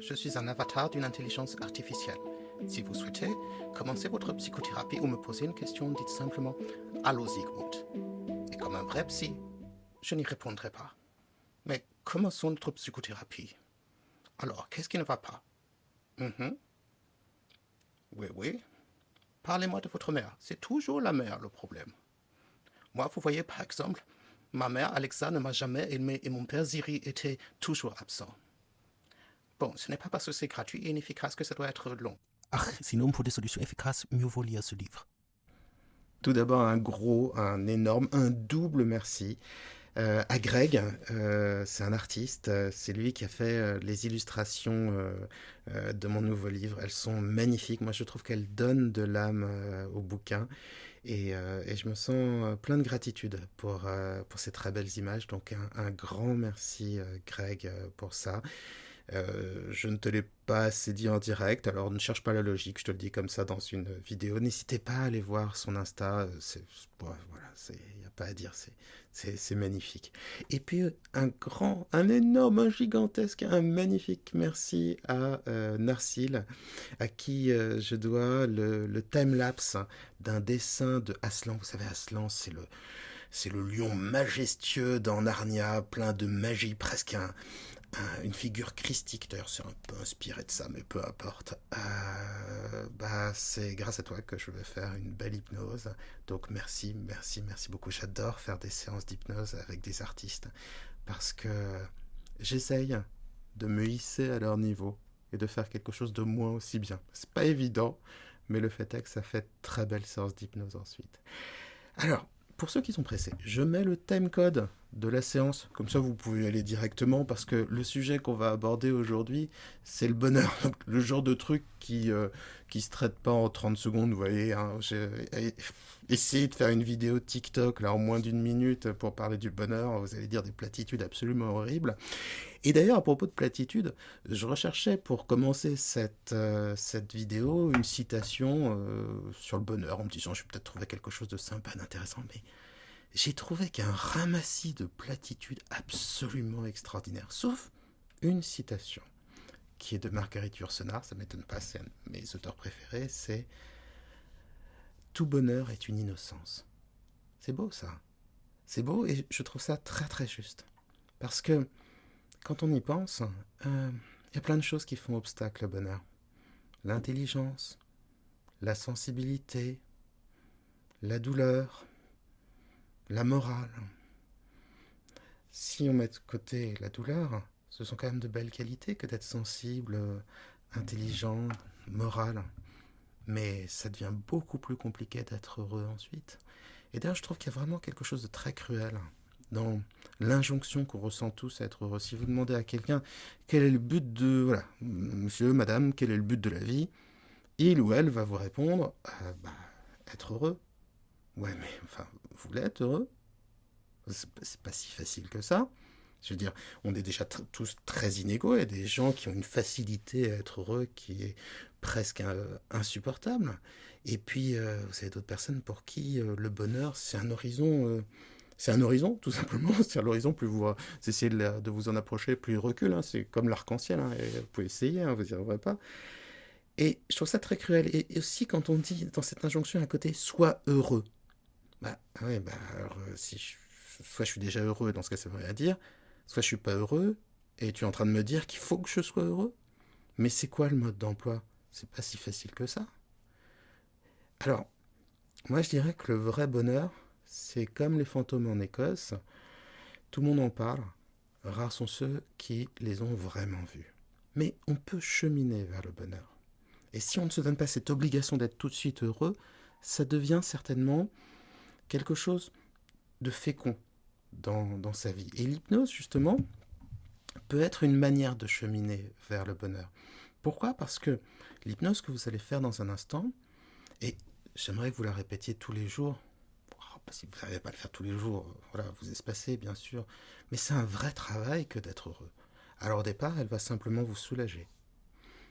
je suis un avatar d'une intelligence artificielle. Si vous souhaitez commencer votre psychothérapie ou me poser une question, dites simplement « Allô Zygmunt ». Et comme un vrai psy, je n'y répondrai pas. Mais commençons notre psychothérapie. Alors, qu'est-ce qui ne va pas? Oui, oui. Parlez-moi de votre mère. C'est toujours la mère le problème. Moi, vous voyez, par exemple, ma mère Alexa ne m'a jamais aimé et mon père Ziri était toujours absent. Bon, ce n'est pas parce que c'est gratuit et inefficace que ça doit être long. Ah, sinon, pour des solutions efficaces, mieux vaut lire ce livre. Tout d'abord, un énorme, un double merci à Greg. C'est un artiste, c'est lui qui a fait les illustrations de mon nouveau livre. Elles sont magnifiques. Moi, je trouve qu'elles donnent de l'âme au bouquin. Et je me sens plein de gratitude pour ces très belles images. Donc un grand merci Greg pour ça. Je ne te l'ai pas assez dit en direct, alors ne cherche pas la logique, je te le dis comme ça dans une vidéo. N'hésitez pas à aller voir son Insta, voilà, il n'y a pas à dire, c'est magnifique. Et puis un énorme, un gigantesque, un magnifique merci à Narcille, à qui je dois le time-lapse d'un dessin de Aslan. Vous savez, Aslan, c'est le lion majestueux dans Narnia, plein de magie, presque une figure christique. D'ailleurs, c'est un peu inspiré de ça, mais peu importe. C'est grâce à toi que je vais faire une belle hypnose. Donc merci beaucoup. J'adore faire des séances d'hypnose avec des artistes parce que j'essaye de me hisser à leur niveau et de faire quelque chose de moi aussi bien. C'est pas évident, mais le fait est que ça fait de très belles séances d'hypnose ensuite. Alors, pour ceux qui sont pressés, je mets le timecode de la séance, comme ça vous pouvez y aller directement, parce que le sujet qu'on va aborder aujourd'hui, c'est le bonheur. Donc, le genre de truc qui se traite pas en 30 secondes, vous voyez. Hein, j'ai essayé de faire une vidéo TikTok là, en moins d'une minute pour parler du bonheur, vous allez dire des platitudes absolument horribles. Et d'ailleurs, à propos de platitudes, je recherchais pour commencer cette vidéo une citation sur le bonheur, en me disant je vais peut-être trouver quelque chose de sympa, d'intéressant, mais j'ai trouvé qu'un ramassis de platitudes absolument extraordinaires, sauf une citation qui est de Marguerite Yourcenar, ça ne m'étonne pas, c'est un de mes auteurs préférés, c'est « Tout bonheur est une innocence ». C'est beau ça, c'est beau et je trouve ça très très juste, parce que quand on y pense, y a plein de choses qui font obstacle au bonheur. L'intelligence, la sensibilité, la douleur, la morale. Si on met de côté la douleur, ce sont quand même de belles qualités que d'être sensible, intelligent, moral. Mais ça devient beaucoup plus compliqué d'être heureux ensuite. Et d'ailleurs, je trouve qu'il y a vraiment quelque chose de très cruel dans l'injonction qu'on ressent tous à être heureux. Si vous demandez à quelqu'un quel est le but de... Voilà, monsieur, madame, quel est le but de la vie, il ou elle va vous répondre être heureux. Ouais, mais enfin, vous voulez être heureux? C'est pas si facile que ça. Je veux dire, on est déjà tous très inégaux. Il y a des gens qui ont une facilité à être heureux qui est presque insupportable. Et puis, vous avez d'autres personnes pour qui le bonheur, c'est un horizon... c'est un horizon, tout simplement. C'est l'horizon, plus vous essayez de vous en approcher, plus il recule. Hein. C'est comme l'arc-en-ciel. Hein. Et vous pouvez essayer, hein, vous n'y arriverez pas. Et je trouve ça très cruel. Et aussi, quand on dit dans cette injonction à côté, sois heureux. Alors, soit je suis déjà heureux, dans ce cas, ça veut rien dire. Soit je suis pas heureux, et tu es en train de me dire qu'il faut que je sois heureux. Mais c'est quoi le mode d'emploi? C'est pas si facile que ça. Alors, moi, je dirais que le vrai bonheur, c'est comme les fantômes en Écosse. Tout le monde en parle. Rares sont ceux qui les ont vraiment vus. Mais on peut cheminer vers le bonheur. Et si on ne se donne pas cette obligation d'être tout de suite heureux, ça devient certainement quelque chose de fécond dans sa vie. Et l'hypnose, justement, peut être une manière de cheminer vers le bonheur. Pourquoi? Parce que l'hypnose que vous allez faire dans un instant, et j'aimerais que vous la répétiez tous les jours, si vous ne savez pas le faire tous les jours, voilà, vous espacez bien sûr, mais c'est un vrai travail que d'être heureux. Alors au départ, elle va simplement vous soulager.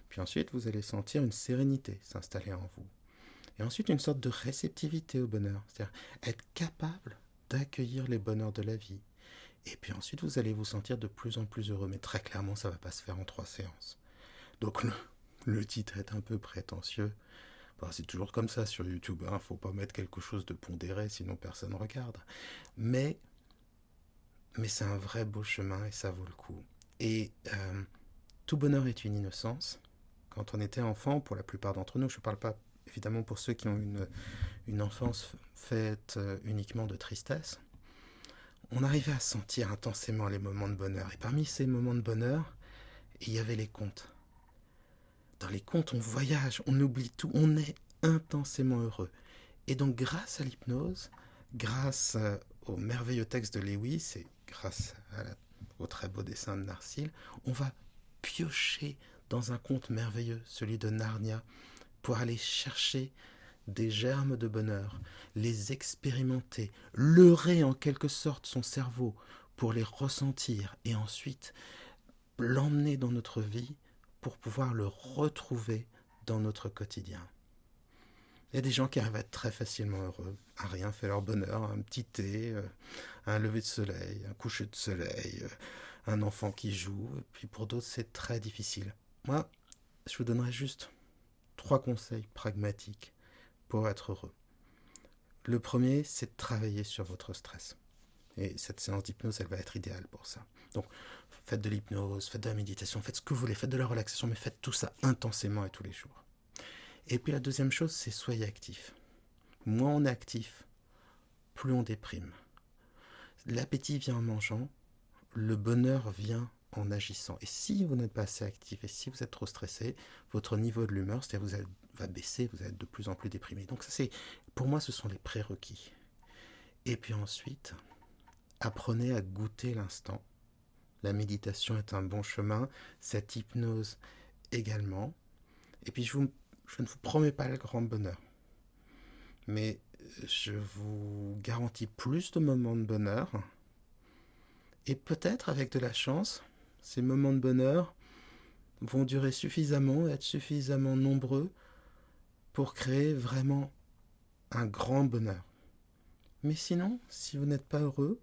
Puis ensuite, vous allez sentir une sérénité s'installer en vous. Et ensuite, une sorte de réceptivité au bonheur, c'est-à-dire être capable d'accueillir les bonheurs de la vie. Et puis ensuite, vous allez vous sentir de plus en plus heureux, mais très clairement, ça ne va pas se faire en 3 séances. Donc le titre est un peu prétentieux. Bon, c'est toujours comme ça sur YouTube, hein. Faut pas mettre quelque chose de pondéré, sinon personne ne regarde. Mais, mais c'est un vrai beau chemin et ça vaut le coup. Et tout bonheur est une innocence. Quand on était enfant, pour la plupart d'entre nous, je ne parle pas évidemment pour ceux qui ont une enfance faite uniquement de tristesse, on arrivait à sentir intensément les moments de bonheur. Et parmi ces moments de bonheur, il y avait les contes. Dans les contes, on voyage, on oublie tout, on est intensément heureux. Et donc grâce à l'hypnose, grâce au merveilleux texte de Lewis et grâce au très beau dessin de Narcille, on va piocher dans un conte merveilleux, celui de Narnia, pour aller chercher des germes de bonheur, les expérimenter, leurrer en quelque sorte son cerveau pour les ressentir et ensuite l'emmener dans notre vie pour pouvoir le retrouver dans notre quotidien. Il y a des gens qui arrivent à être très facilement heureux, à rien fait leur bonheur, un petit thé, un lever de soleil, un coucher de soleil, un enfant qui joue, et puis pour d'autres c'est très difficile. Moi, je vous donnerai juste 3 conseils pragmatiques pour être heureux. Le premier, c'est de travailler sur votre stress. Et cette séance d'hypnose, elle va être idéale pour ça. Donc, faites de l'hypnose, faites de la méditation, faites ce que vous voulez, faites de la relaxation, mais faites tout ça intensément et tous les jours. Et puis la deuxième chose, c'est soyez actif. Moins on est actif, plus on déprime. L'appétit vient en mangeant, le bonheur vient en agissant. Et si vous n'êtes pas assez actif et si vous êtes trop stressé, votre niveau de l'humeur, c'est-à-dire va baisser, vous allez être de plus en plus déprimé. Donc ça, pour moi, ce sont les prérequis. Et puis ensuite, apprenez à goûter l'instant. La méditation est un bon chemin, cette hypnose également. Et puis je ne vous promets pas le grand bonheur, mais je vous garantis plus de moments de bonheur. Et peut-être avec de la chance, ces moments de bonheur vont durer suffisamment, être suffisamment nombreux pour créer vraiment un grand bonheur. Mais sinon, si vous n'êtes pas heureux,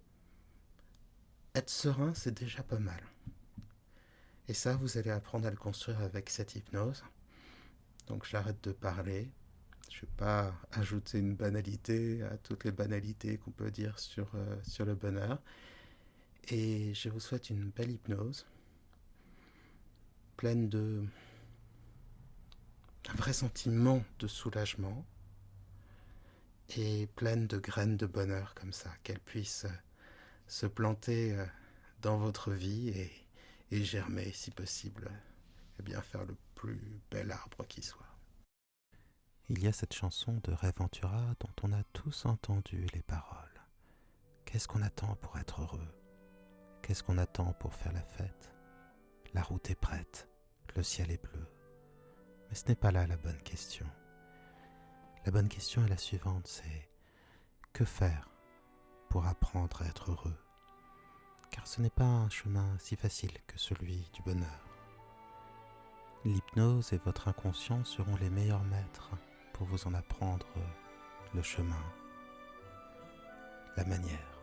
être serein, c'est déjà pas mal. Et ça, vous allez apprendre à le construire avec cette hypnose. Donc j'arrête de parler. Je ne vais pas ajouter une banalité à toutes les banalités qu'on peut dire sur le bonheur. Et je vous souhaite une belle hypnose, pleine d'un vrai sentiment de soulagement et pleine de graines de bonheur comme ça, qu'elles puissent se planter dans votre vie et germer si possible, et bien faire le plus bel arbre qui soit. Il y a cette chanson de Ray Ventura dont on a tous entendu les paroles. Qu'est-ce qu'on attend pour être heureux ? Qu'est-ce qu'on attend pour faire la fête ? La route est prête, le ciel est bleu. Mais ce n'est pas là la bonne question. La bonne question est la suivante, c'est que faire pour apprendre à être heureux ? Car ce n'est pas un chemin si facile que celui du bonheur. L'hypnose et votre inconscient seront les meilleurs maîtres pour vous en apprendre le chemin, la manière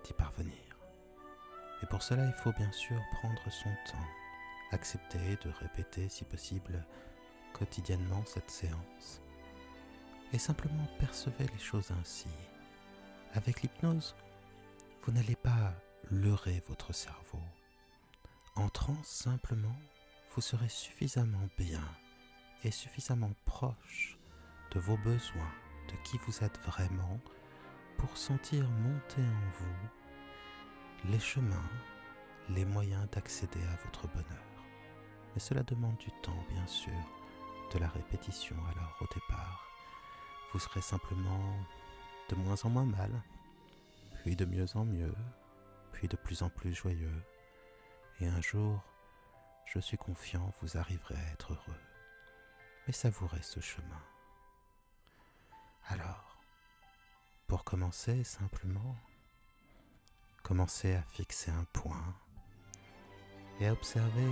d'y parvenir. Et pour cela, il faut bien sûr prendre son temps, accepter de répéter si possible quotidiennement cette séance et simplement percevez les choses ainsi. Avec l'hypnose, vous n'allez pas leurrer votre cerveau. En transe, simplement, vous serez suffisamment bien et suffisamment proche de vos besoins, de qui vous êtes vraiment, pour sentir monter en vous les chemins, les moyens d'accéder à votre bonheur. Mais cela demande du temps, bien sûr, de la répétition. Alors au départ, vous serez simplement de moins en moins mal, puis de mieux en mieux, puis de plus en plus joyeux. Et un jour, je suis confiant, vous arriverez à être heureux. Mais savourez ce chemin. Alors, pour commencer simplement, commencez à fixer un point et à observer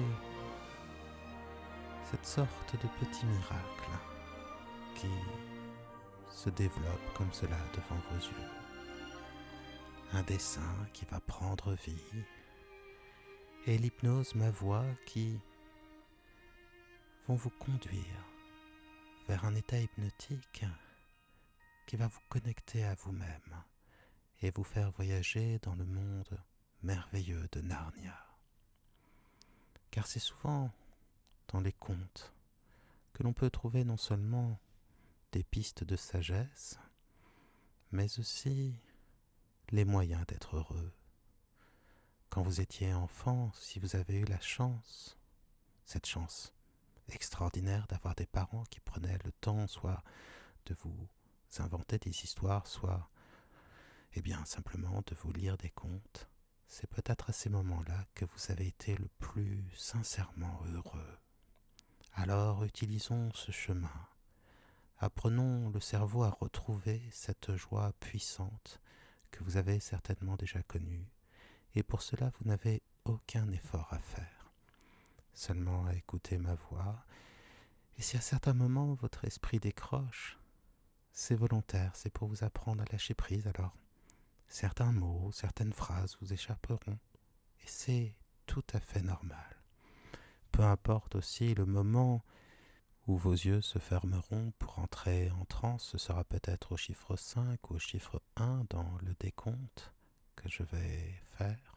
cette sorte de petit miracle qui se développe comme cela devant vos yeux. Un dessin qui va prendre vie et l'hypnose, ma voix qui vont vous conduire vers un état hypnotique qui va vous connecter à vous-même et vous faire voyager dans le monde merveilleux de Narnia. Car c'est souvent dans les contes que l'on peut trouver non seulement des pistes de sagesse, mais aussi les moyens d'être heureux. Quand vous étiez enfant, si vous avez eu la chance, cette chance extraordinaire d'avoir des parents qui prenaient le temps soit de vous inventer des histoires, soit simplement de vous lire des contes, c'est peut-être à ces moments-là que vous avez été le plus sincèrement heureux. Alors utilisons ce chemin. Apprenons le cerveau à retrouver cette joie puissante que vous avez certainement déjà connue. Et pour cela, vous n'avez aucun effort à faire. Seulement à écouter ma voix. Et si à certains moments votre esprit décroche, c'est volontaire, c'est pour vous apprendre à lâcher prise. Alors, certains mots, certaines phrases vous échapperont. Et c'est tout à fait normal. Peu importe aussi le moment où vos yeux se fermeront pour entrer en transe, ce sera peut-être au chiffre 5 ou au chiffre 1 dans le décompte que je vais faire.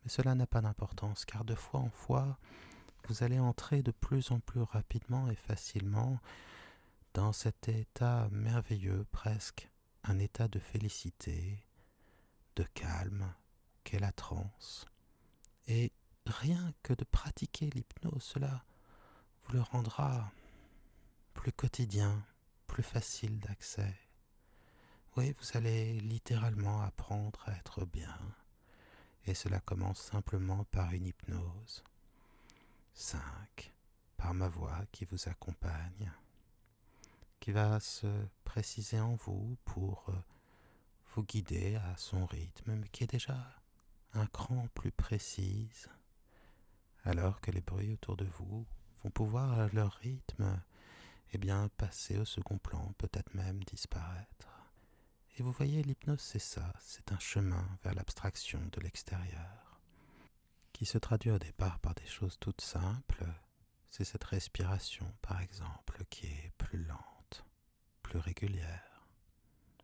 Mais cela n'a pas d'importance, car de fois en fois, vous allez entrer de plus en plus rapidement et facilement dans cet état merveilleux, presque un état de félicité, de calme, qu'est la transe. Et rien que de pratiquer l'hypnose, cela vous le rendra plus quotidien, plus facile d'accès. Oui, vous allez littéralement apprendre à être bien. Et cela commence simplement par une hypnose. 5. Par ma voix qui vous accompagne, qui va se préciser en vous pour vous guider à son rythme, mais qui est déjà un cran plus précise, alors que les bruits autour de vous vont pouvoir à leur rythme passer au second plan, peut-être même disparaître. Et vous voyez, l'hypnose c'est ça, c'est un chemin vers l'abstraction de l'extérieur, qui se traduit au départ par des choses toutes simples. C'est cette respiration, par exemple, qui est plus lente, plus régulière,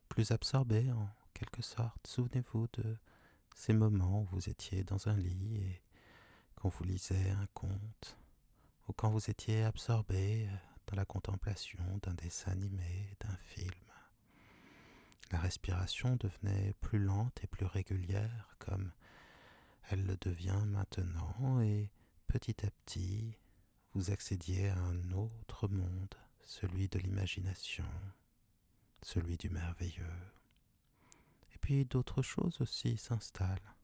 plus absorbée en quelque sorte. Souvenez-vous de ces moments où vous étiez dans un lit et qu'on vous lisait un conte, ou quand vous étiez absorbé dans la contemplation d'un dessin animé, d'un film. La respiration devenait plus lente et plus régulière, comme elle le devient maintenant, et petit à petit, vous accédiez à un autre monde, celui de l'imagination, celui du merveilleux. Et puis d'autres choses aussi s'installent.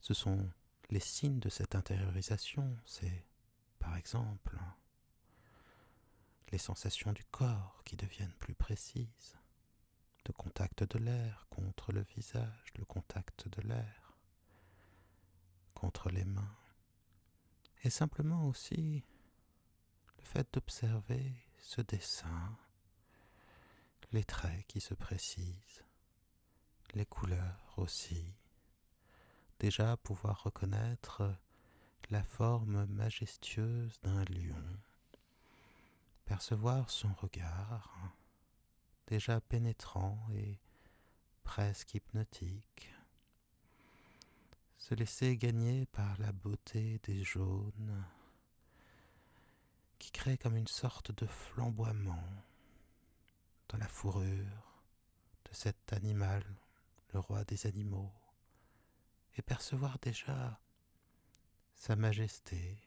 Ce sont les signes de cette intériorisation, c'est, par exemple, les sensations du corps qui deviennent plus précises, le contact de l'air contre le visage, le contact de l'air contre les mains, et simplement aussi le fait d'observer ce dessin, les traits qui se précisent, les couleurs aussi, déjà pouvoir reconnaître la forme majestueuse d'un lion, percevoir son regard, déjà pénétrant et presque hypnotique, se laisser gagner par la beauté des jaunes, qui crée comme une sorte de flamboiement dans la fourrure de cet animal, le roi des animaux, et percevoir déjà sa majesté,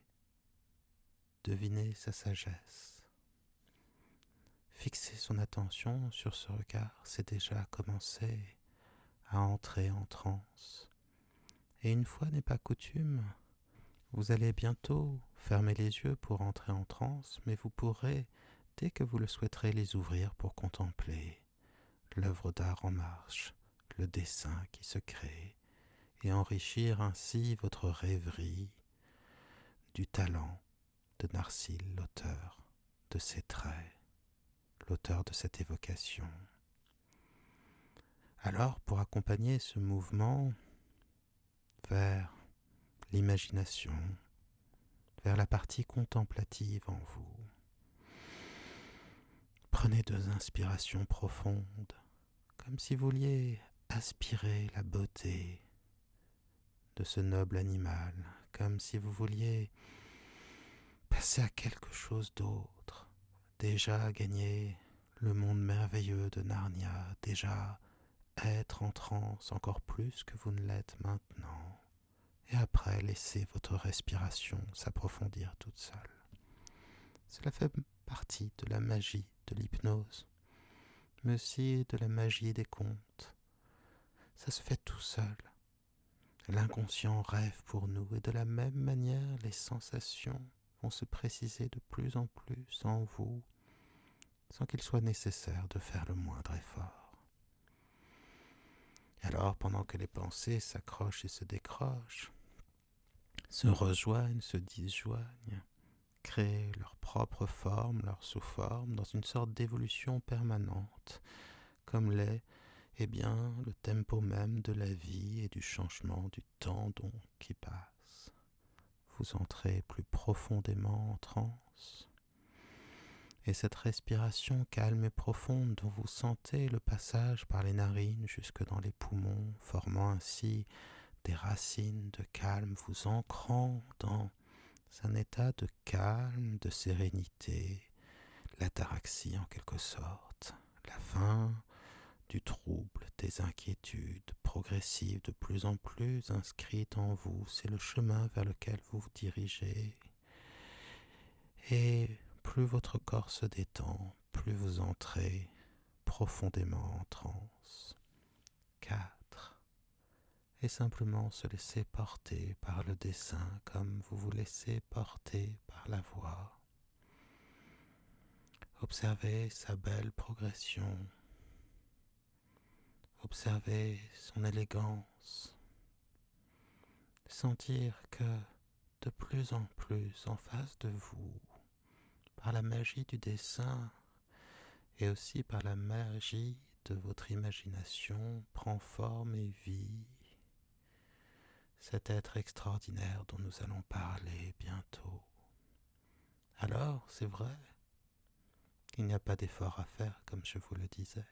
deviner sa sagesse. Fixer son attention sur ce regard, c'est déjà commencer à entrer en transe. Et une fois n'est pas coutume, vous allez bientôt fermer les yeux pour entrer en transe, mais vous pourrez, dès que vous le souhaiterez, les ouvrir pour contempler l'œuvre d'art en marche, le dessin qui se crée, et enrichir ainsi votre rêverie du talent de Narcille, l'auteur de ces traits, l'auteur de cette évocation. Alors, pour accompagner ce mouvement vers l'imagination, vers la partie contemplative en vous. Prenez 2 inspirations profondes, comme si vous vouliez aspirer la beauté de ce noble animal, comme si vous vouliez passer à quelque chose d'autre, déjà gagner le monde merveilleux de Narnia, déjà être en transe encore plus que vous ne l'êtes maintenant, et après laisser votre respiration s'approfondir toute seule. Cela fait partie de la magie de l'hypnose, mais aussi de la magie des contes. Ça se fait tout seul. L'inconscient rêve pour nous, et de la même manière, les sensations vont se préciser de plus en plus en vous, sans qu'il soit nécessaire de faire le moindre effort. Alors, pendant que les pensées s'accrochent et se décrochent, se rejoignent, se disjoignent, créent leur propre forme, leur sous-forme, dans une sorte d'évolution permanente, comme l'est, le tempo même de la vie et du changement du temps donc qui passe. Vous entrez plus profondément en transe, et cette respiration calme et profonde dont vous sentez le passage par les narines jusque dans les poumons, formant ainsi des racines de calme, vous ancrant dans un état de calme, de sérénité, l'ataraxie en quelque sorte, la fin du trouble, des inquiétudes progressives de plus en plus inscrites en vous. C'est le chemin vers lequel vous vous dirigez. Et plus votre corps se détend, plus vous entrez profondément en transe. 4. Et simplement se laisser porter par le dessin comme vous vous laissez porter par la voix. Observez sa belle progression. Observez son élégance. Sentir que de plus en plus en face de vous, par la magie du dessin et aussi par la magie de votre imagination, prend forme et vie cet être extraordinaire dont nous allons parler bientôt. Alors, c'est vrai, il n'y a pas d'effort à faire, comme je vous le disais.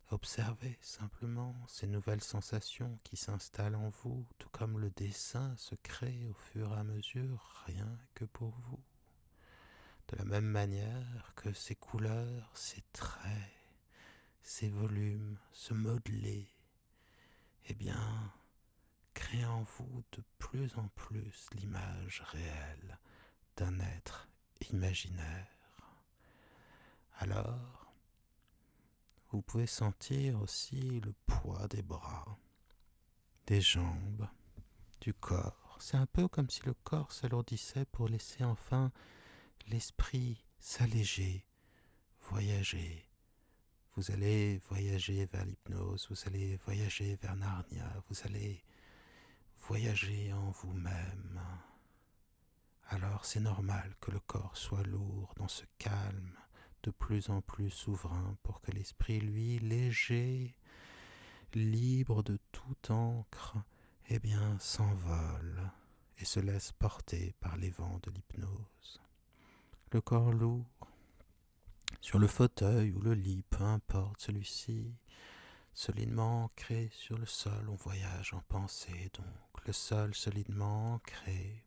Observez simplement ces nouvelles sensations qui s'installent en vous, tout comme le dessin se crée au fur et à mesure, rien que pour vous. De la même manière que ces couleurs, ces traits, ces volumes, se modeler, créent en vous de plus en plus l'image réelle d'un être imaginaire. Alors, vous pouvez sentir aussi le poids des bras, des jambes, du corps. C'est un peu comme si le corps s'alourdissait pour laisser enfin l'esprit s'alléger, voyager. Vous allez voyager vers l'hypnose, vous allez voyager vers Narnia, vous allez voyager en vous-même. Alors c'est normal que le corps soit lourd dans ce calme de plus en plus souverain pour que l'esprit, lui, léger, libre de toute encre, s'envole et se laisse porter par les vents de l'hypnose. Le corps lourd, sur le fauteuil ou le lit, peu importe celui-ci, solidement ancré sur le sol, on voyage en pensée, donc le sol solidement ancré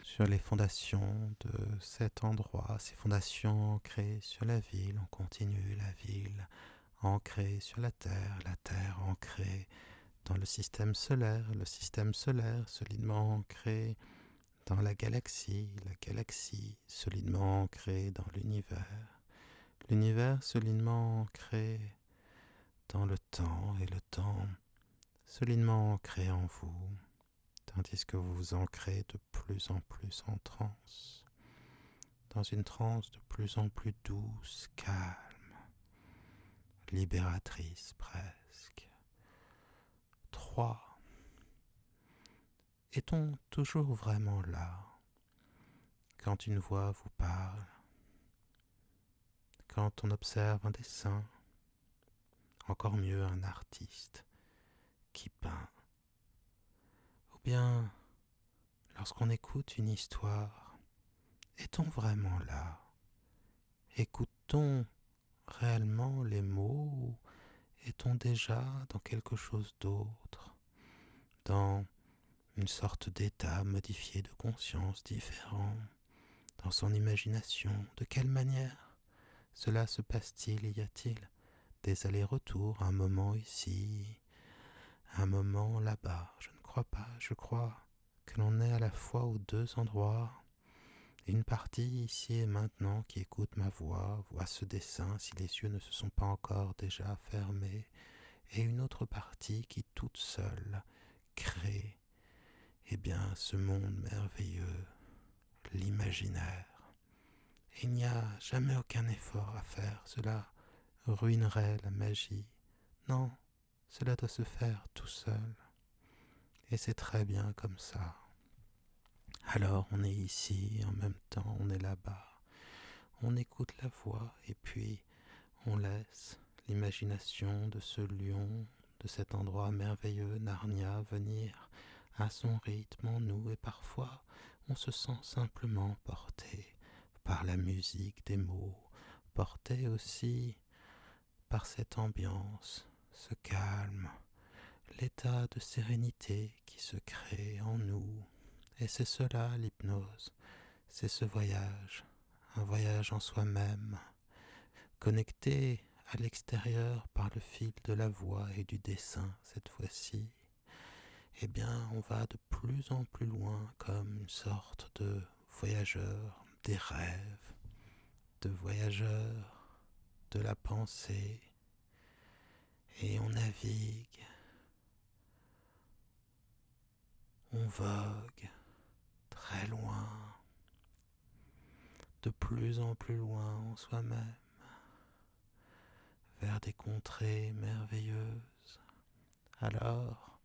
sur les fondations de cet endroit, ces fondations ancrées sur la ville, on continue la ville, ancrée sur la terre ancrée dans le système solaire solidement ancré dans la galaxie solidement ancrée dans l'univers solidement ancré dans le temps et le temps solidement ancré en vous, tandis que vous vous ancrez de plus en plus en transe, dans une transe de plus en plus douce, calme, libératrice presque. 3. Est-on toujours vraiment là quand une voix vous parle, quand on observe un dessin, encore mieux un artiste qui peint, ou bien lorsqu'on écoute une histoire, est-on vraiment là? Écoute-t-on réellement les mots ou est-on déjà dans quelque chose d'autre, dans une sorte d'état modifié de conscience différent, dans son imagination? De quelle manière cela se passe-t-il? Y a-t-il des allers-retours, un moment ici, un moment là-bas? Je ne crois pas, je crois que l'on est à la fois aux deux endroits. Une partie ici et maintenant qui écoute ma voix, voit ce dessin si les yeux ne se sont pas encore déjà fermés, et une autre partie qui toute seule crée, eh bien, ce monde merveilleux, l'imaginaire. Il n'y a jamais aucun effort à faire, cela ruinerait la magie. Non, cela doit se faire tout seul, et c'est très bien comme ça. Alors on est ici, en même temps on est là-bas, on écoute la voix, et puis on laisse l'imagination de ce lion, de cet endroit merveilleux, Narnia, venir à son rythme en nous, et parfois on se sent simplement porté par la musique des mots, porté aussi par cette ambiance, ce calme, l'état de sérénité qui se crée en nous. Et c'est cela l'hypnose, c'est ce voyage, un voyage en soi-même, connecté à l'extérieur par le fil de la voix et du dessin cette fois-ci. Eh bien, on va de plus en plus loin comme une sorte de voyageur des rêves, de voyageur de la pensée, et on navigue, on vogue très loin, de plus en plus loin en soi-même, vers des contrées merveilleuses. Alors,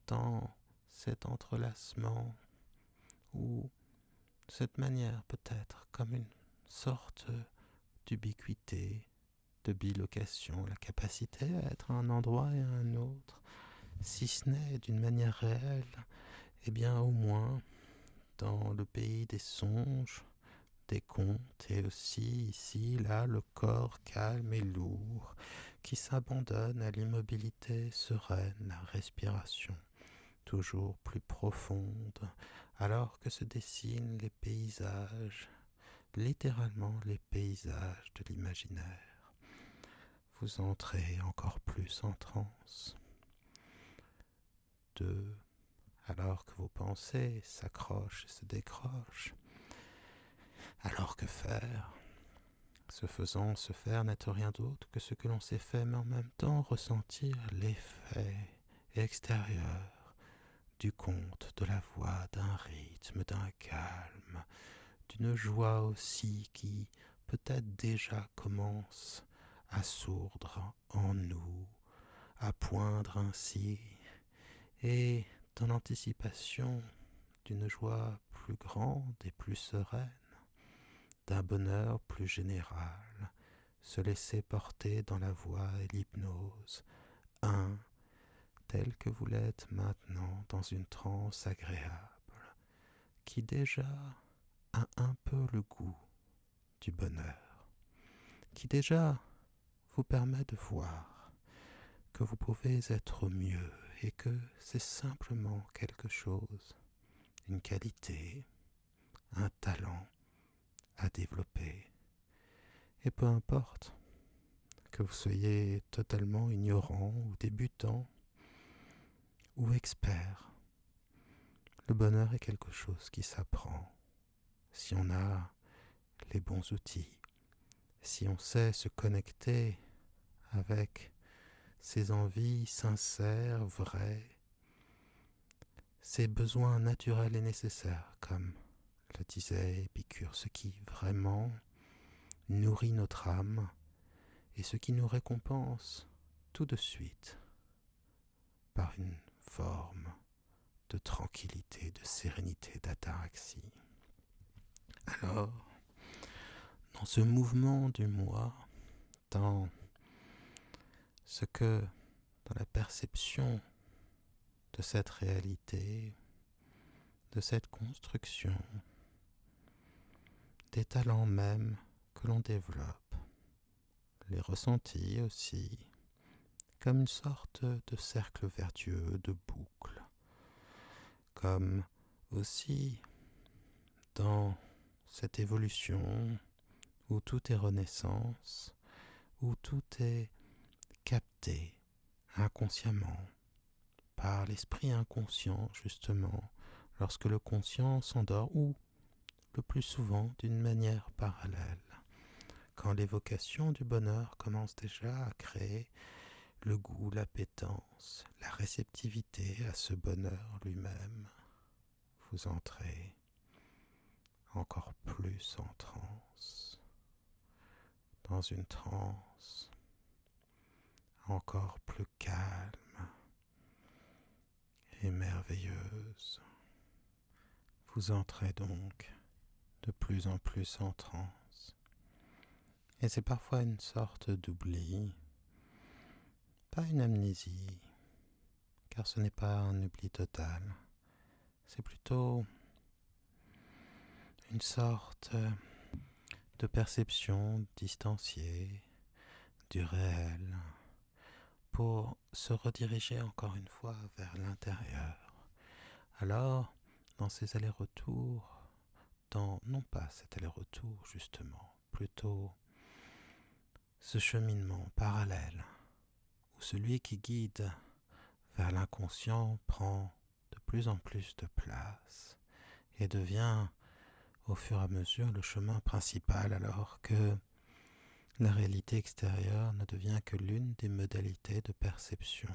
dans cet entrelacement, ou cette manière peut-être comme une sorte d'ubiquité, de bilocation, la capacité à être à un endroit et à un autre, si ce n'est d'une manière réelle, eh bien au moins dans le pays des songes, des contes, et aussi ici, là, le corps calme et lourd qui s'abandonne à l'immobilité sereine, la respiration toujours plus profonde, alors que se dessinent les paysages, littéralement les paysages de l'imaginaire. Vous entrez encore plus en transe. 2. Alors que vos pensées s'accrochent et se décrochent. Alors que faire? Ce faisant, se faire n'est rien d'autre que ce que l'on s'est fait, mais en même temps ressentir l'effet extérieur du conte, de la voix, d'un rythme, d'un calme, d'une joie aussi qui peut-être déjà commence à sourdre en nous, à poindre ainsi, et dans l'anticipation d'une joie plus grande et plus sereine, d'un bonheur plus général, se laisser porter dans la voix et l'hypnose, tel que vous l'êtes maintenant dans une transe agréable, qui déjà a un peu le goût du bonheur, qui déjà vous permet de voir que vous pouvez être mieux et que c'est simplement quelque chose, une qualité, un talent à développer. Et peu importe que vous soyez totalement ignorant ou débutant ou expert, le bonheur est quelque chose qui s'apprend si on a les bons outils, si on sait se connecter avec ses envies sincères, vraies, ses besoins naturels et nécessaires, comme le disait Épicure, ce qui vraiment nourrit notre âme et ce qui nous récompense tout de suite par une forme de tranquillité, de sérénité, d'ataraxie. Alors, dans ce mouvement du moi, dans ce que, dans la perception de cette réalité, de cette construction, des talents même que l'on développe, les ressentis aussi, comme une sorte de cercle vertueux, de boucle, comme aussi dans cette évolution où tout est renaissance, où tout est capté inconsciemment par l'esprit inconscient justement, lorsque le conscient s'endort ou le plus souvent d'une manière parallèle, quand l'évocation du bonheur commence déjà à créer le goût, l'appétence, la réceptivité à ce bonheur lui-même, vous entrez encore plus en transe, dans une transe encore plus calme et merveilleuse. Vous entrez donc de plus en plus en transe. Et c'est parfois une sorte d'oubli, pas une amnésie, car ce n'est pas un oubli total, c'est plutôt une sorte de perception distanciée du réel pour se rediriger encore une fois vers l'intérieur. Alors, dans ces allers-retours, non pas cet aller-retour justement, plutôt ce cheminement parallèle, où celui qui guide vers l'inconscient prend de plus en plus de place et devient au fur et à mesure le chemin principal, alors que la réalité extérieure ne devient que l'une des modalités de perception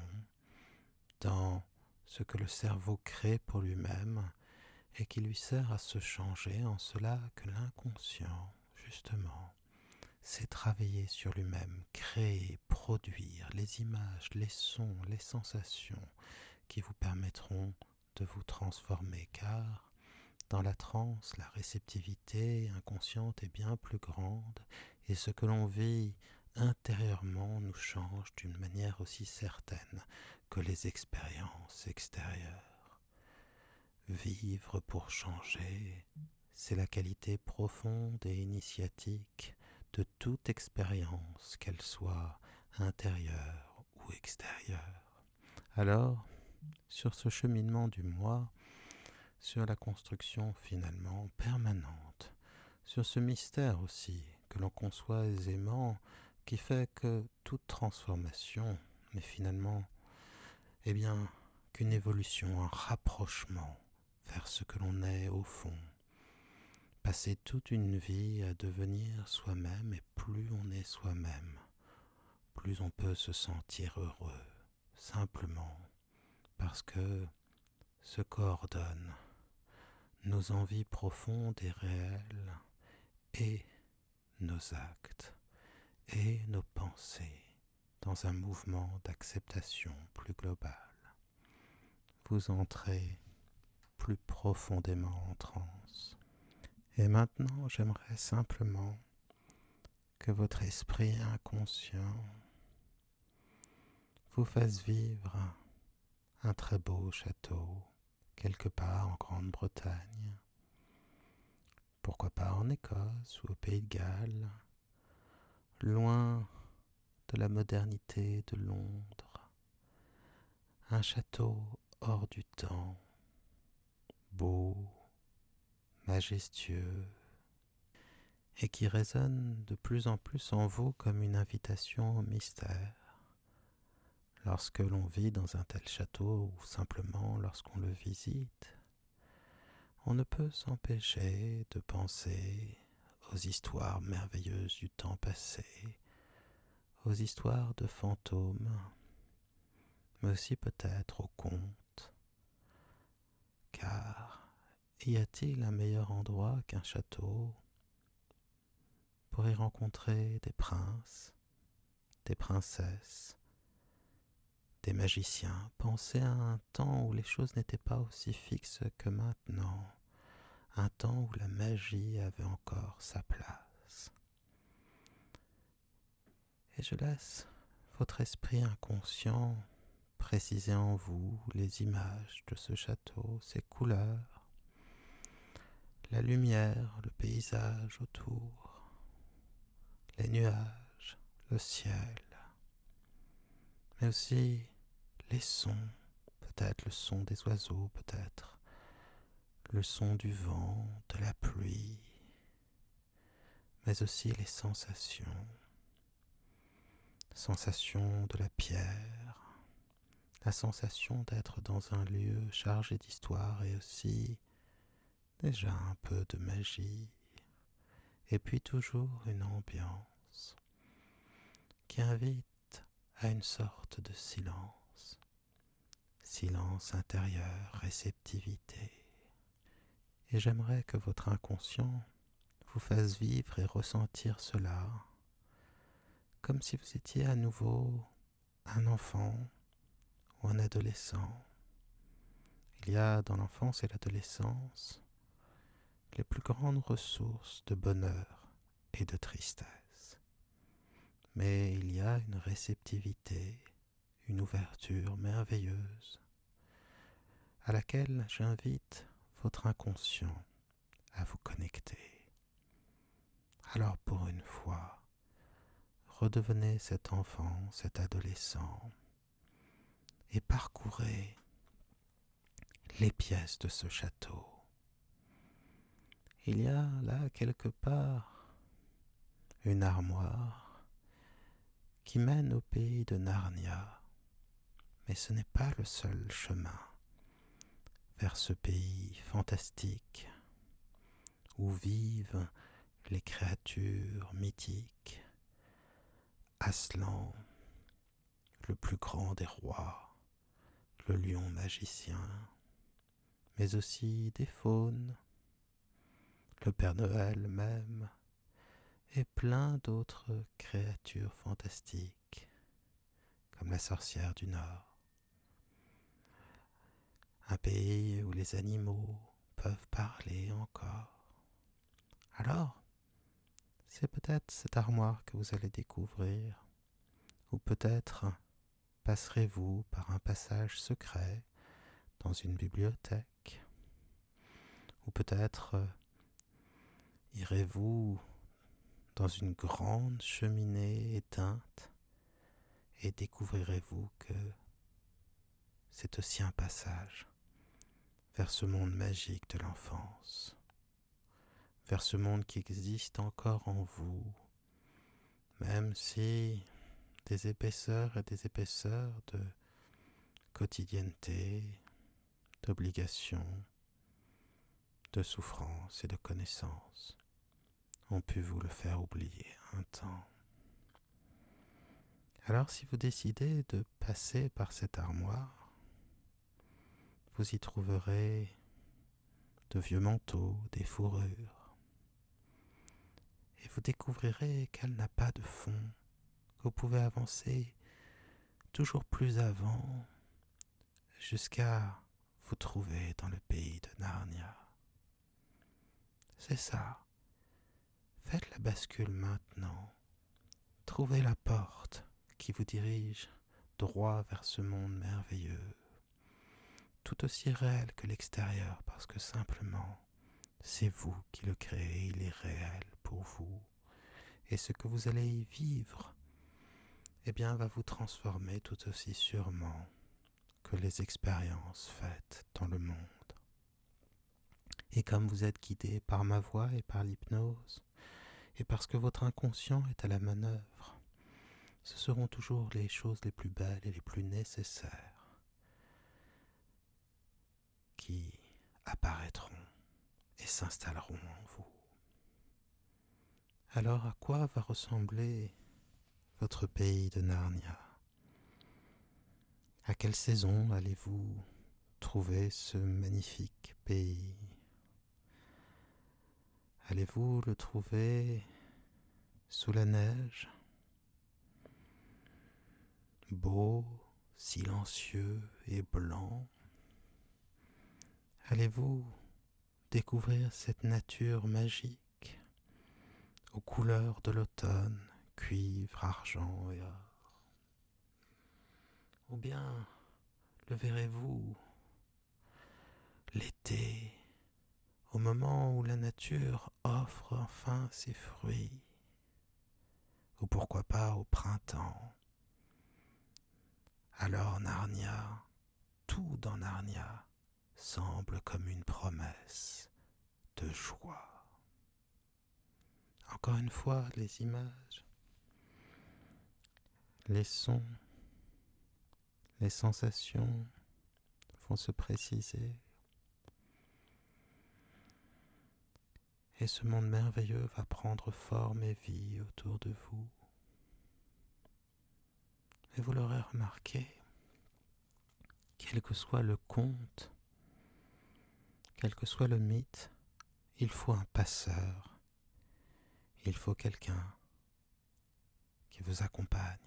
dans ce que le cerveau crée pour lui-même et qui lui sert à se changer, en cela que l'inconscient, justement, sait travailler sur lui-même, créer, produire les images, les sons, les sensations qui vous permettront de vous transformer, car dans la transe, la réceptivité inconsciente est bien plus grande et ce que l'on vit intérieurement nous change d'une manière aussi certaine que les expériences extérieures. Vivre pour changer, c'est la qualité profonde et initiatique de toute expérience, qu'elle soit intérieure ou extérieure. Alors, sur ce cheminement du moi, sur la construction finalement permanente, sur ce mystère aussi que l'on conçoit aisément, qui fait que toute transformation n'est finalement qu'une évolution, un rapprochement vers ce que l'on est au fond. Passer toute une vie à devenir soi-même, et plus on est soi-même, plus on peut se sentir heureux, simplement parce que se coordonnent nos envies profondes et réelles et nos actes et nos pensées dans un mouvement d'acceptation plus global. Vous entrez plus profondément en transe. Et maintenant, j'aimerais simplement que votre esprit inconscient vous fasse vivre un très beau château quelque part en Grande-Bretagne, pourquoi pas en Écosse ou au Pays de Galles, loin de la modernité de Londres, un château hors du temps, beau, majestueux, et qui résonne de plus en plus en vous comme une invitation au mystère. Lorsque l'on vit dans un tel château ou simplement lorsqu'on le visite, on ne peut s'empêcher de penser aux histoires merveilleuses du temps passé, aux histoires de fantômes, mais aussi peut-être aux contes. Car y a-t-il un meilleur endroit qu'un château pour y rencontrer des princes, des princesses, des magiciens? Pensez à un temps où les choses n'étaient pas aussi fixes que maintenant, un temps où la magie avait encore sa place. Et je laisse votre esprit inconscient préciser en vous les images de ce château, ses couleurs, la lumière, le paysage autour, les nuages, le ciel, mais aussi les sons, peut-être le son des oiseaux, peut-être le son du vent, de la pluie, mais aussi les sensations, sensation de la pierre, la sensation d'être dans un lieu chargé d'histoire et aussi déjà un peu de magie, et puis toujours une ambiance qui invite à une sorte de silence, silence intérieur, réceptivité. Et j'aimerais que votre inconscient vous fasse vivre et ressentir cela comme si vous étiez à nouveau un enfant ou un adolescent. Il y a dans l'enfance et l'adolescence les plus grandes ressources de bonheur et de tristesse. Mais il y a une réceptivité, une ouverture merveilleuse à laquelle j'invite votre inconscient à vous connecter. Alors pour une fois, redevenez cet enfant, cet adolescent et parcourez les pièces de ce château. Il y a là quelque part une armoire qui mène au pays de Narnia, mais ce n'est pas le seul chemin vers ce pays fantastique où vivent les créatures mythiques, Aslan, le plus grand des rois, le lion magicien, mais aussi des faunes, le Père Noël même, et plein d'autres créatures fantastiques, comme la sorcière du Nord. Un pays où les animaux peuvent parler encore. Alors, c'est peut-être cette armoire que vous allez découvrir, ou peut-être passerez-vous par un passage secret dans une bibliothèque, ou peut-être irez-vous dans une grande cheminée éteinte et découvrirez-vous que c'est aussi un passage vers ce monde magique de l'enfance, vers ce monde qui existe encore en vous, même si des épaisseurs et des épaisseurs de quotidienneté, d'obligation, de souffrance et de connaissance ont pu vous le faire oublier un temps. Alors si vous décidez de passer par cette armoire, vous y trouverez de vieux manteaux, des fourrures, et vous découvrirez qu'elle n'a pas de fond, que vous pouvez avancer toujours plus avant, jusqu'à vous trouver dans le pays de Narnia. C'est ça. Faites la bascule maintenant. Trouvez la porte qui vous dirige droit vers ce monde merveilleux, tout aussi réel que l'extérieur, parce que simplement, c'est vous qui le créez, il est réel pour vous. Et ce que vous allez y vivre, eh bien, va vous transformer tout aussi sûrement que les expériences faites dans le monde. Et comme vous êtes guidé par ma voix et par l'hypnose, et parce que votre inconscient est à la manœuvre, ce seront toujours les choses les plus belles et les plus nécessaires qui apparaîtront et s'installeront en vous. Alors à quoi va ressembler votre pays de Narnia? À quelle saison allez-vous trouver ce magnifique pays? Allez-vous le trouver sous la neige, beau, silencieux et blanc? Allez-vous découvrir cette nature magique aux couleurs de l'automne, cuivre, argent et or? Ou bien le verrez-vous l'été au moment où la nature offre enfin ses fruits, ou pourquoi pas au printemps. Alors Narnia, tout dans Narnia, semble comme une promesse de joie. Encore une fois, les images, les sons, les sensations vont se préciser. Et ce monde merveilleux va prendre forme et vie autour de vous. Et vous l'aurez remarqué, quel que soit le conte, quel que soit le mythe, il faut un passeur, il faut quelqu'un qui vous accompagne.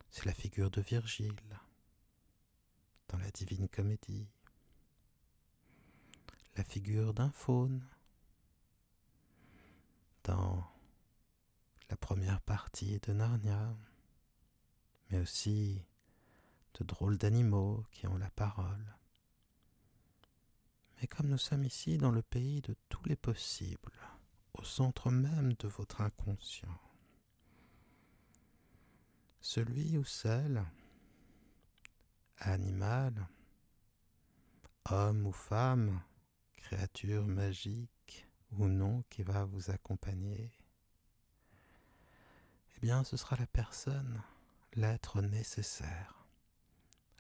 C'est la figure de Virgile dans la Divine Comédie, la figure d'un faune dans la première partie de Narnia, mais aussi de drôles d'animaux qui ont la parole. Mais comme nous sommes ici dans le pays de tous les possibles, au centre même de votre inconscient, celui ou celle, animal, homme ou femme, créature magique ou non qui va vous accompagner, eh bien ce sera la personne, l'être nécessaire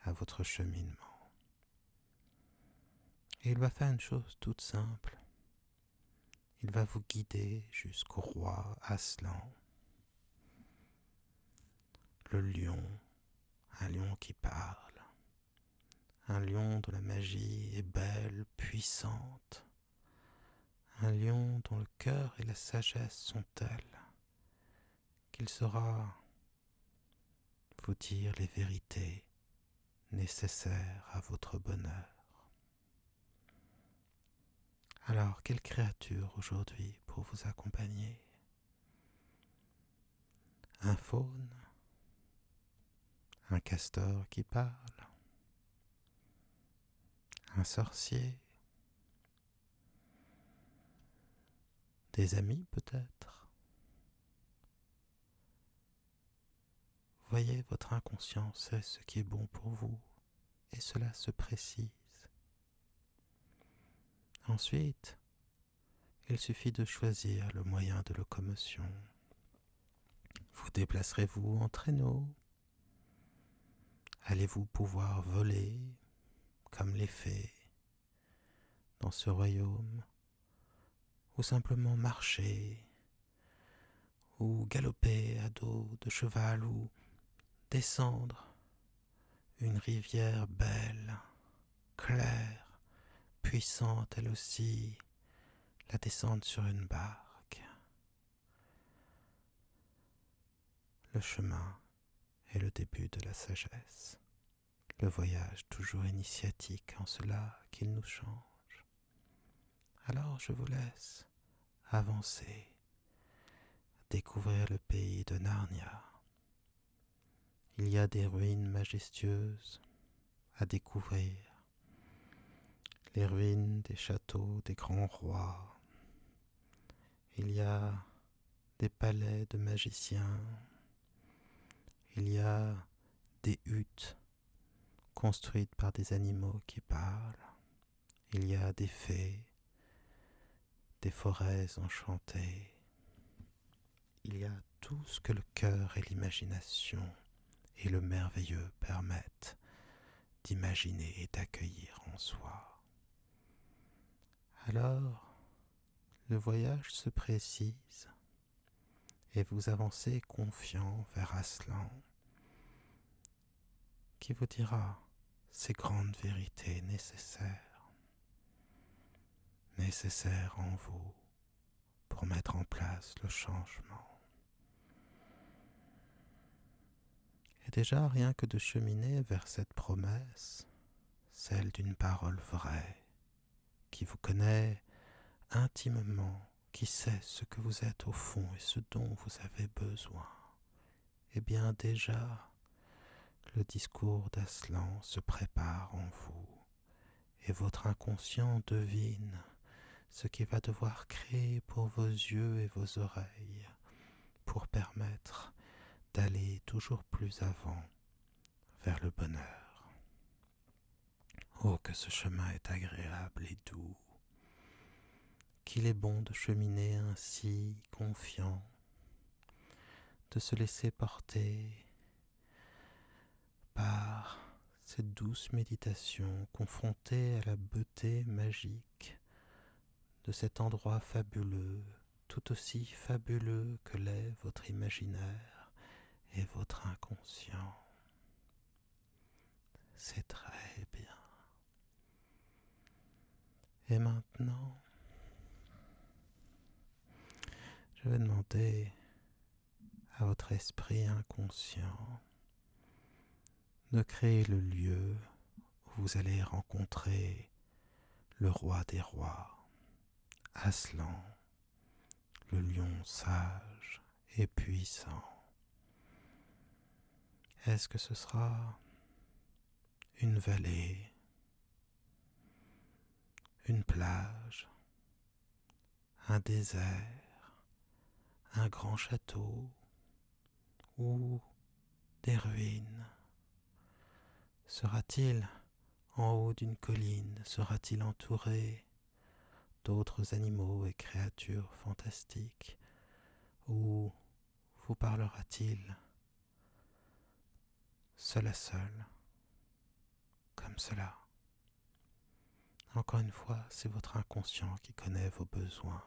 à votre cheminement. Et il va faire une chose toute simple. Il va vous guider jusqu'au roi Aslan, le lion, un lion qui parle, un lion dont la magie est belle, puissante, un lion dont le cœur et la sagesse sont tels qu'il saura vous dire les vérités nécessaires à votre bonheur. Alors, quelle créature aujourd'hui pour vous accompagner? Un faune? Un castor qui parle? Un sorcier? Des amis peut-être? Voyez, votre inconscient sait ce qui est bon pour vous et cela se précise. Ensuite, il suffit de choisir le moyen de locomotion. Vous déplacerez-vous en traîneau? Allez-vous pouvoir voler comme les fées dans ce royaume? Ou simplement marcher? Ou galoper à dos de cheval? Ou descendre une rivière belle, claire, puissante elle aussi, la descendre sur une barque? Le chemin est le début de la sagesse. Le voyage toujours initiatique en cela qu'il nous change. Alors je vous laisse avancer, découvrir le pays de Narnia. Il y a des ruines majestueuses à découvrir, les ruines des châteaux des grands rois. Il y a des palais de magiciens, il y a des huttes construites par des animaux qui parlent, il y a des fées, des forêts enchantées, il y a tout ce que le cœur et l'imagination et le merveilleux permettent d'imaginer et d'accueillir en soi. Alors, le voyage se précise et vous avancez confiant vers Aslan, qui vous dira ces grandes vérités nécessaires en vous pour mettre en place le changement. Et déjà, rien que de cheminer vers cette promesse, celle d'une parole vraie, qui vous connaît intimement, qui sait ce que vous êtes au fond et ce dont vous avez besoin, eh bien déjà, le discours d'Aslan se prépare en vous et votre inconscient devine ce qu'il va devoir créer pour vos yeux et vos oreilles pour permettre d'aller toujours plus avant vers le bonheur. Oh, que ce chemin est agréable et doux, qu'il est bon de cheminer ainsi, confiant, de se laisser porter par cette douce méditation confrontée à la beauté magique de cet endroit fabuleux, tout aussi fabuleux que l'est votre imaginaire et votre inconscient. C'est très bien. Et maintenant, je vais demander à votre esprit inconscient de créer le lieu où vous allez rencontrer le roi des rois, Aslan, le lion sage et puissant. Est-ce que ce sera une vallée, une plage, un désert, un grand château ou des ruines? Sera-t-il en haut d'une colline? Sera-t-il entouré d'autres animaux et créatures fantastiques? Ou vous parlera-t-il seul à seul, comme cela? Encore une fois, c'est votre inconscient qui connaît vos besoins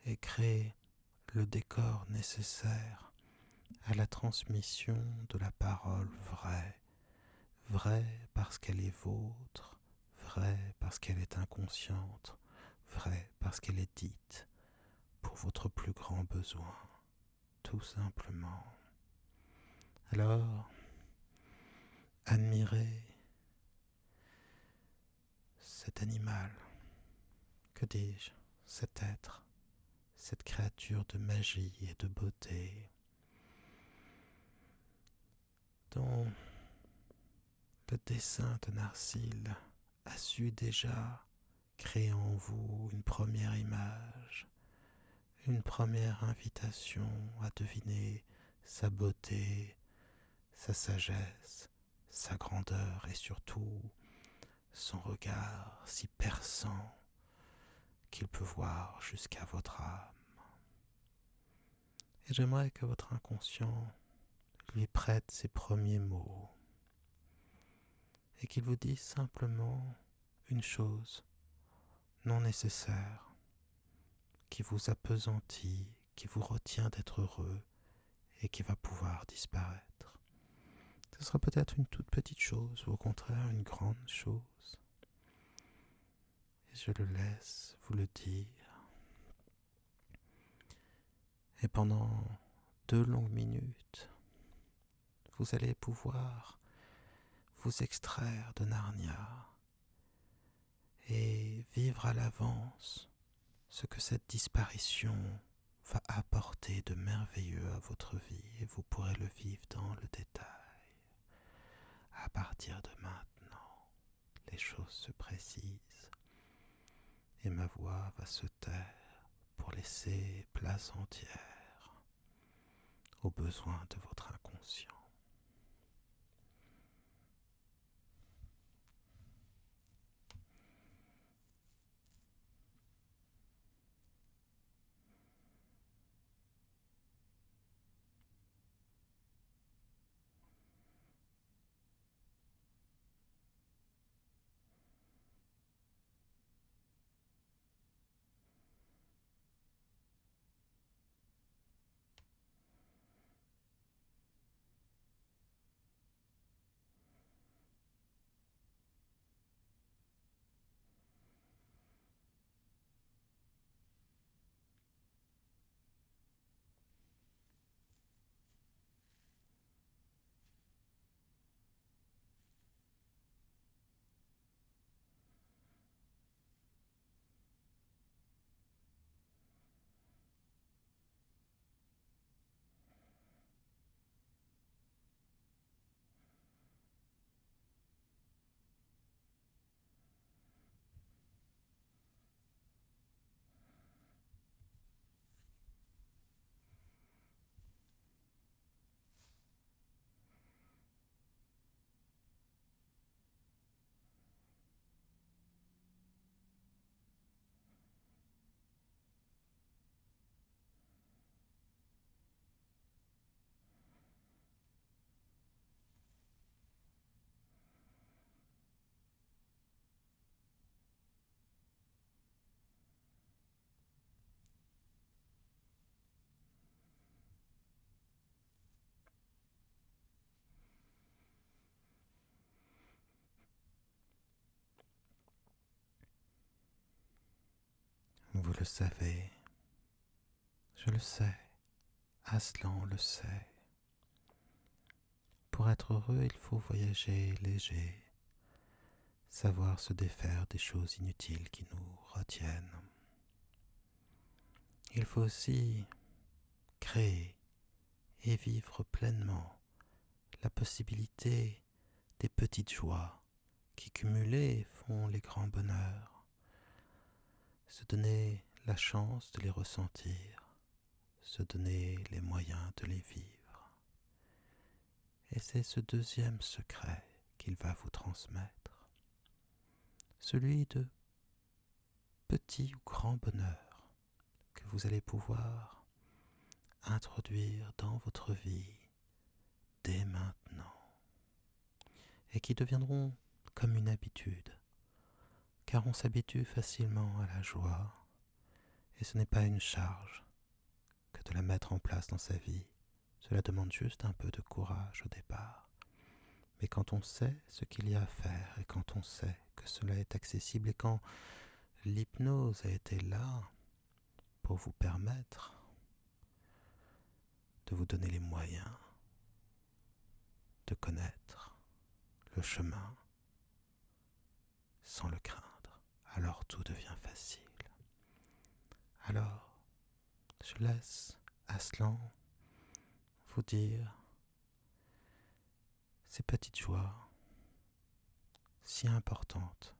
et crée le décor nécessaire à la transmission de la parole vraie. Vraie parce qu'elle est vôtre, vraie parce qu'elle est inconsciente, vraie parce qu'elle est dite pour votre plus grand besoin, tout simplement. Alors, admirez cet animal, que dis-je, cet être, cette créature de magie et de beauté, dont le dessin de Narcille a su déjà créer en vous une première image, une première invitation à deviner sa beauté, sa sagesse, sa grandeur et surtout son regard si perçant qu'il peut voir jusqu'à votre âme. Et j'aimerais que votre inconscient lui prête ses premiers mots et qu'il vous dise simplement une chose non nécessaire qui vous appesantit, qui vous retient d'être heureux et qui va pouvoir disparaître. Ce sera peut-être une toute petite chose ou au contraire une grande chose. Et je le laisse vous le dire. Et pendant 2 longues minutes, vous allez pouvoir vous extraire de Narnia et vivre à l'avance ce que cette disparition va apporter de merveilleux à votre vie et vous pourrez le vivre dans le détail. À partir de maintenant, les choses se précisent et ma voix va se taire pour laisser place entière aux besoins de votre inconscient. le savez, je le sais, Aslan le sait. Pour être heureux, il faut voyager léger, savoir se défaire des choses inutiles qui nous retiennent. Il faut aussi créer et vivre pleinement la possibilité des petites joies qui cumulées font les grands bonheurs. Se donner la chance de les ressentir, se donner les moyens de les vivre. Et c'est ce deuxième secret qu'il va vous transmettre, celui de petit ou grand bonheur que vous allez pouvoir introduire dans votre vie dès maintenant et qui deviendront comme une habitude, car on s'habitue facilement à la joie et ce n'est pas une charge que de la mettre en place dans sa vie. Cela demande juste un peu de courage au départ. Mais quand on sait ce qu'il y a à faire et quand on sait que cela est accessible et quand l'hypnose a été là pour vous permettre de vous donner les moyens de connaître le chemin sans le craindre, alors tout devient facile. Alors, je laisse Aslan vous dire ces petites joies si importantes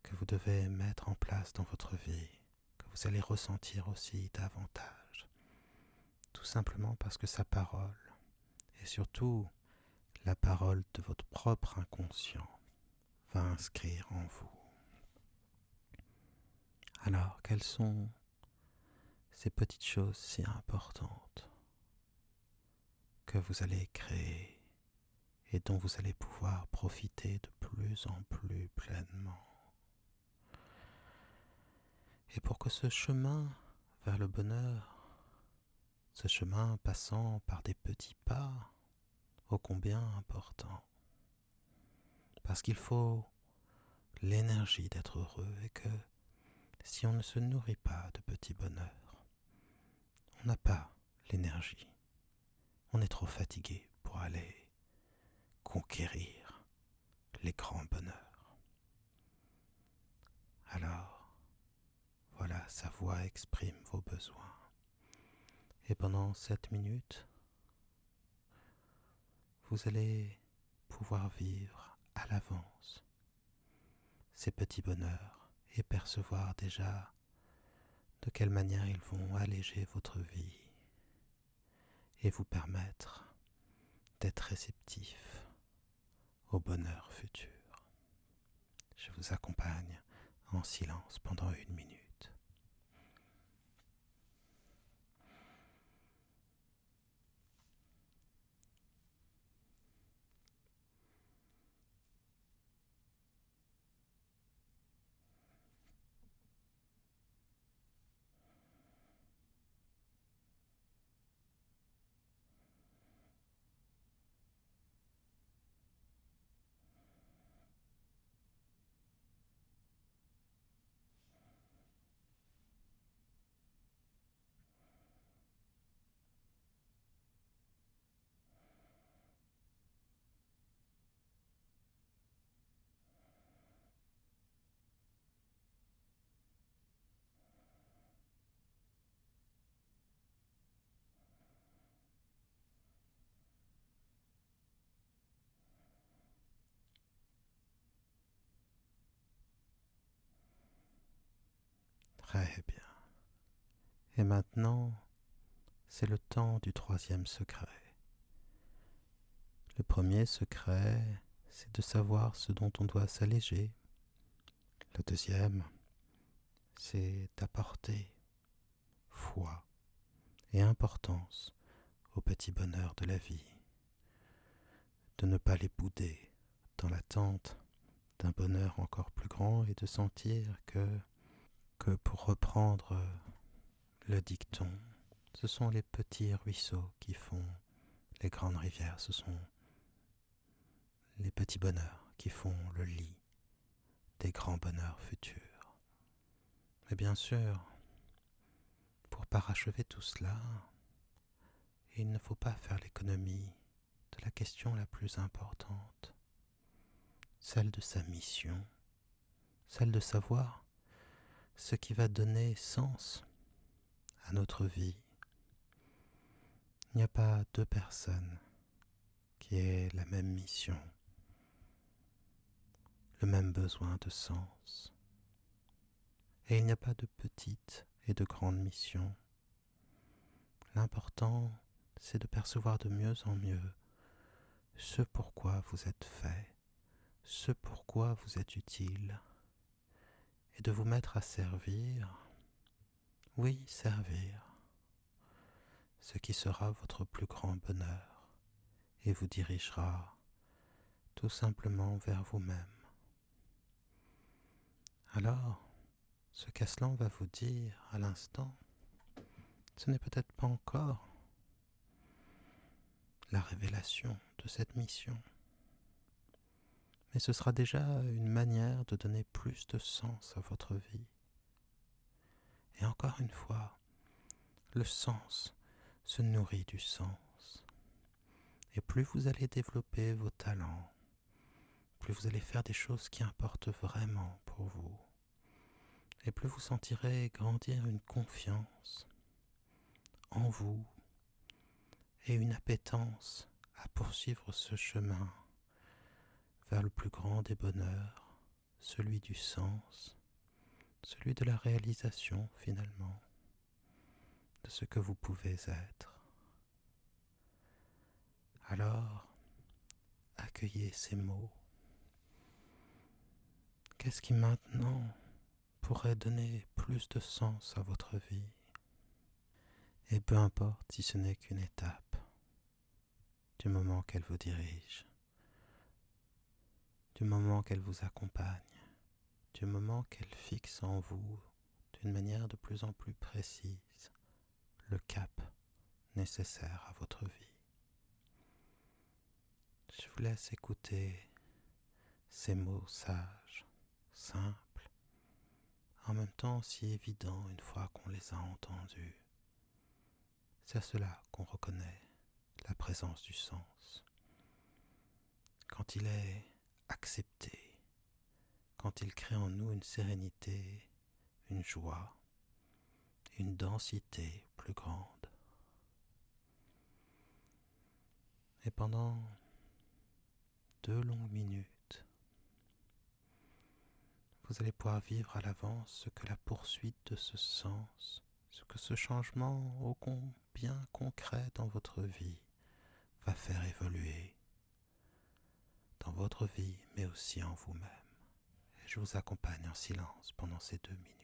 que vous devez mettre en place dans votre vie, que vous allez ressentir aussi davantage, tout simplement parce que sa parole, et surtout la parole de votre propre inconscient, va inscrire en vous. Alors, quelles sont ces petites choses si importantes que vous allez créer et dont vous allez pouvoir profiter de plus en plus pleinement? Et pour que ce chemin vers le bonheur, ce chemin passant par des petits pas, ô combien important, parce qu'il faut l'énergie d'être heureux et que si on ne se nourrit pas de petits bonheurs, on n'a pas l'énergie, on est trop fatigué pour aller conquérir les grands bonheurs. Alors, voilà, sa voix exprime vos besoins. Et pendant 7 minutes, vous allez pouvoir vivre à l'avance ces petits bonheurs et percevoir déjà de quelle manière ils vont alléger votre vie et vous permettre d'être réceptif au bonheur futur. Je vous accompagne en silence pendant 1 minute. Très bien. Et maintenant, c'est le temps du 3e secret. Le premier secret, c'est de savoir ce dont on doit s'alléger. Le deuxième, c'est d'apporter foi et importance aux petits bonheurs de la vie, de ne pas les bouder dans l'attente d'un bonheur encore plus grand et de sentir que pour reprendre le dicton, ce sont les petits ruisseaux qui font les grandes rivières, ce sont les petits bonheurs qui font le lit des grands bonheurs futurs. Mais bien sûr, pour parachever tout cela, il ne faut pas faire l'économie de la question la plus importante, celle de sa mission, celle de savoir ce qui va donner sens à notre vie. Il n'y a pas deux personnes qui aient la même mission, le même besoin de sens. Et il n'y a pas de petite et de grande mission. L'important, c'est de percevoir de mieux en mieux ce pourquoi vous êtes fait, ce pourquoi vous êtes utile, et de vous mettre à servir, oui, servir, ce qui sera votre plus grand bonheur et vous dirigera tout simplement vers vous-même. Alors, ce qu'Aslan va vous dire à l'instant, ce n'est peut-être pas encore la révélation de cette mission, mais ce sera déjà une manière de donner plus de sens à votre vie. Et encore une fois, le sens se nourrit du sens. Et plus vous allez développer vos talents, plus vous allez faire des choses qui importent vraiment pour vous, et plus vous sentirez grandir une confiance en vous et une appétence à poursuivre ce chemin vers le plus grand des bonheurs, celui du sens, celui de la réalisation finalement, de ce que vous pouvez être. Alors, accueillez ces mots. Qu'est-ce qui maintenant pourrait donner plus de sens à votre vie? Et peu importe si ce n'est qu'une étape, du moment qu'elle vous dirige, du moment qu'elle vous accompagne, du moment qu'elle fixe en vous d'une manière de plus en plus précise le cap nécessaire à votre vie. Je vous laisse écouter ces mots sages, simples, en même temps si évidents une fois qu'on les a entendus. C'est à cela qu'on reconnaît la présence du sens. Quand il est accepté, quand il crée en nous une sérénité, une joie, une densité plus grande. Et pendant 2 longues minutes, vous allez pouvoir vivre à l'avance ce que la poursuite de ce sens, ce que ce changement ô combien concret dans votre vie va faire évoluer dans votre vie, mais aussi en vous-même. Et je vous accompagne en silence pendant ces 2 minutes.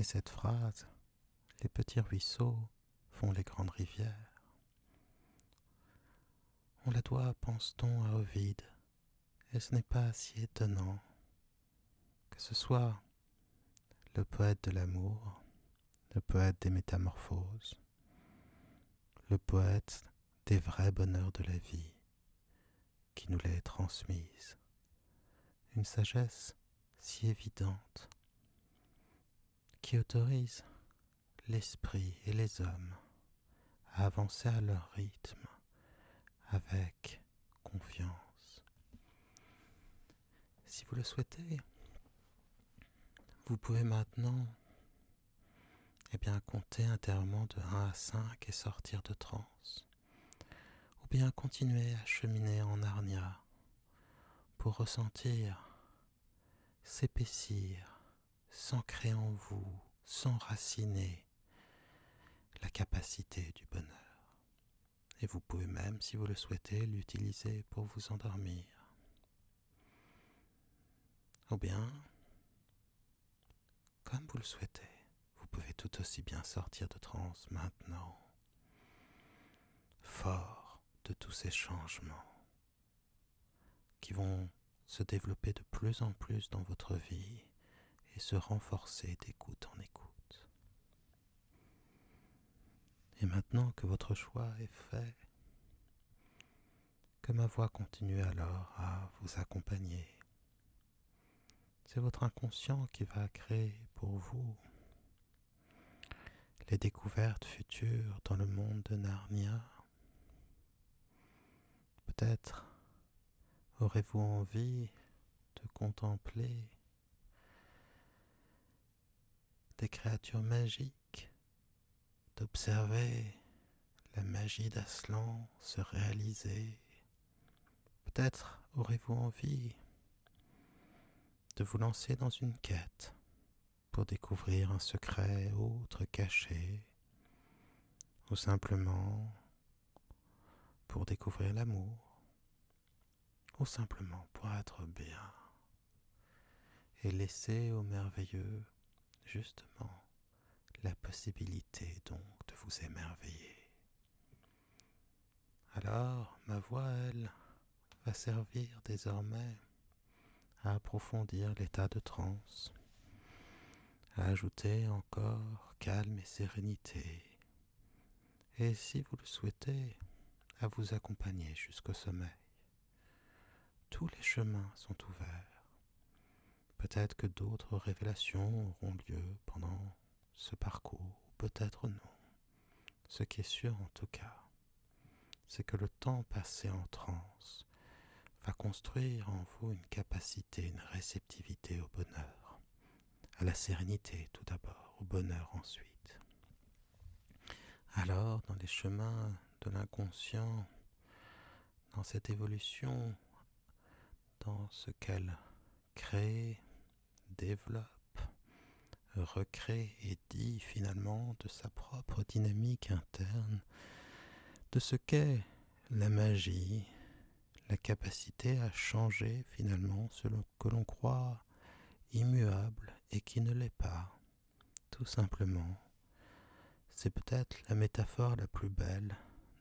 Et cette phrase, les petits ruisseaux font les grandes rivières, on la doit, pense-t-on, à Ovide, et ce n'est pas si étonnant que ce soit le poète de l'amour, le poète des métamorphoses, le poète des vrais bonheurs de la vie qui nous l'ait transmise. Une sagesse si évidente qui autorise l'esprit et les hommes à avancer à leur rythme avec confiance. Si vous le souhaitez, vous pouvez maintenant compter intérieurement de 1 à 5 et sortir de transe. Ou bien continuer à cheminer en Narnia pour ressentir s'épaissir, s'ancrer en vous, s'enraciner la capacité du bonheur. Et vous pouvez même, si vous le souhaitez, l'utiliser pour vous endormir. Ou bien, comme vous le souhaitez, vous pouvez tout aussi bien sortir de transe maintenant, fort de tous ces changements qui vont se développer de plus en plus dans votre vie et se renforcer d'écoute en écoute. Et maintenant que votre choix est fait, que ma voix continue alors à vous accompagner. C'est votre inconscient qui va créer pour vous les découvertes futures dans le monde de Narnia. Peut-être aurez-vous envie de contempler des créatures magiques, d'observer la magie d'Aslan se réaliser. Peut-être aurez-vous envie de vous lancer dans une quête pour découvrir un secret autre caché, ou simplement pour découvrir l'amour, ou simplement pour être bien, et laisser au merveilleux, justement, la possibilité donc de vous émerveiller. Alors, ma voix, elle, va servir désormais à approfondir l'état de transe, à ajouter encore calme et sérénité, et si vous le souhaitez, à vous accompagner jusqu'au sommeil. Tous les chemins sont ouverts. Peut-être que d'autres révélations auront lieu pendant ce parcours, ou peut-être non. Ce qui est sûr en tout cas, c'est que le temps passé en transe va construire en vous une capacité, une réceptivité au bonheur, à la sérénité tout d'abord, au bonheur ensuite. Alors, dans les chemins de l'inconscient, dans cette évolution, dans ce qu'elle crée, développe, recrée et dit finalement de sa propre dynamique interne, de ce qu'est la magie, la capacité à changer finalement ce que l'on croit immuable et qui ne l'est pas, tout simplement. C'est peut-être la métaphore la plus belle